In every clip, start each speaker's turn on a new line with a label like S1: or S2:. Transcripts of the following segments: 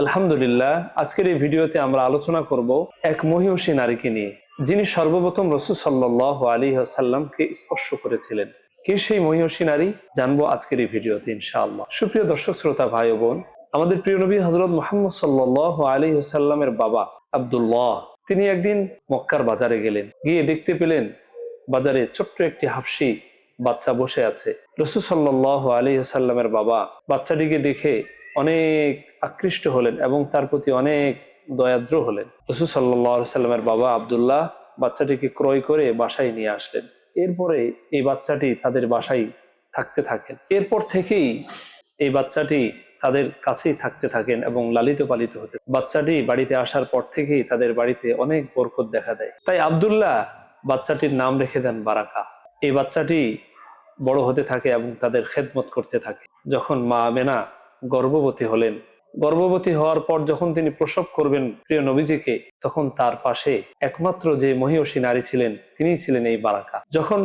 S1: আলহামদুলিল্লাহ, আজকের এই ভিডিওতে আমরা আলোচনা করব এক মহিয়সী নারীকে নিয়ে, যিনি সর্বপ্রথম রাসূল সাল্লাল্লাহু আলাইহি ওয়াসাল্লামকে স্পর্শ করেছিলেন। কে সেই মহিয়সী নারী, জানবো আজকের এই ভিডিওতে ইনশাআল্লাহ। সুপ্রিয় দর্শক শ্রোতা ভাই ও বোন, আমাদের প্রিয় নবী হযরত মুহাম্মদ সাল্লাল্লাহু আলাইহি ওয়াসাল্লামের বাবা আব্দুল্লাহ, তিনি একদিন মক্কার বাজারে গেলেন। গিয়ে দেখতে পেলেন বাজারে ছোট্ট একটি হাবশী বাচ্চা বসে আছে। রাসূল সাল্লাল্লাহু আলাইহি ওয়াসাল্লামের বাবা বাচ্চাটিকে দেখে অনেক আকৃষ্ট হলেন এবং তার প্রতি অনেক দয়াদ্র হলেন। রাসূল সাল্লাল্লাহু আলাইহি ওয়াসাল্লামের বাবা আব্দুল্লাহ বাচ্চাটিকে ক্রয় করে বাসায় নিয়ে আসলেন। এরপরে এই বাচ্চাটি তাদের বাসায় থাকতে থাকেন। এরপর থেকেই এই বাচ্চাটি তাদের কাছেই থাকতে থাকেন এবং লালিত পালিত হতে। বাচ্চাটি বাড়িতে আসার পর থেকেই তাদের বাড়িতে অনেক বরকত দেখা দেয়। তাই আব্দুল্লাহ বাচ্চাটির নাম রেখে দেন বারাকা। এই বাচ্চাটি বড় হতে থাকে এবং তাদের খেদমত করতে থাকে। যখন মা আমেনা গর্ভবতী হলেন, গর্ভবতী হওয়ার পর যখন তিনি প্রসব করবেন প্রিয় নবীজিকে, তখন তার পাশে একমাত্র যে মহিয়সী নারী ছিলেন তিনিই ছিলেন এই বারাকা। যখন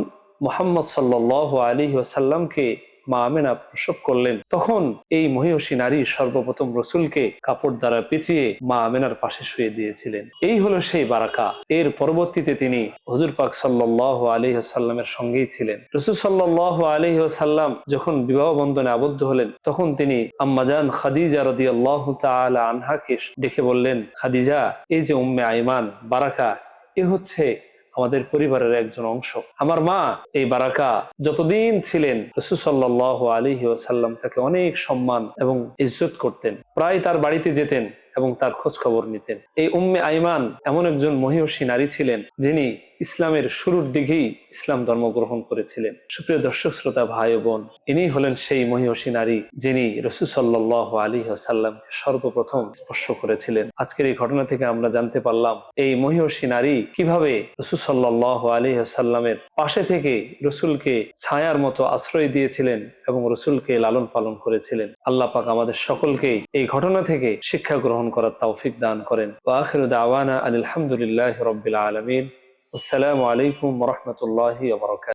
S1: মুহাম্মদ সাল্লাল্লাহু আলাইহি ওয়াসাল্লামকে মা আমেনা প্রসব করলেন, তখন এই মহিয়সী নারী সর্বপ্রথম রসুলকে কাপড় দ্বারা পেঁচিয়ে মা আমেনার পাশে শুয়ে দিয়েছিলেন। এই হলো সেই বারাকা। এর পরবর্তীতে তিনি হুজুর পাক সাল্লাল্লাহু আলাইহি ওয়াসাল্লামের সঙ্গেই ছিলেন। রাসূল সাল্লাল্লাহু আলাইহি ওয়াসাল্লাম যখন বিবাহ বন্ধনে আবদ্ধ হলেন, তখন তিনি আম্মাজান খাদিজা রাদিয়াল্লাহু তাআলা আনহাকে ডেকে বললেন, খাদিজা, এই যে উম্মে আইমান বারাকা, এ হচ্ছে আমাদের পরিবারের একজন অংশ। আমার মা এই বারাকা যতদিন ছিলেন, রাসূল সাল্লাল্লাহু আলাইহি ওয়াসাল্লাম তাকে অনেক সম্মান এবং ইজ্জত করতেন। প্রায় তার বাড়িতে যেতেন এবং তার খোঁজ খবর নিতেন। এই উম্মে আইমান এমন একজন মহিয়সী নারী ছিলেন, যিনি ইসলামের শুরুর দিকেই ইসলাম ধর্ম গ্রহণ করেছিলেন। সুপ্রিয় দর্শক শ্রোতা ভাই ও বোন, ইনি হলেন সেই মহিয়সী নারী যিনি রাসূল সাল্লাল্লাহু আলাইহি ওয়াসাল্লামকে সর্বপ্রথম স্পর্শ করেছিলেন। আজকের এই ঘটনা থেকে আমরা জানতে পারলাম এই মহিয়সী নারী কিভাবে রাসূল সাল্লাল্লাহু আলাইহি ওয়াসাল্লামের পাশে থেকে রসুলকে ছায়ার মতো আশ্রয় দিয়েছিলেন এবং রসুলকে লালন পালন করেছিলেন। আল্লাহ পাক আমাদের সকলকে এই ঘটনা থেকে শিক্ষা গ্রহণ করার তৌফিক দান করেন। ওয়া আখিরু দাওয়ানা আলহামদুলিল্লাহি রাব্বিল আলামিন। আসসালামু আলাইকুম ওয়া রাহমাতুল্লাহি ওয়া বারাকাতুহু।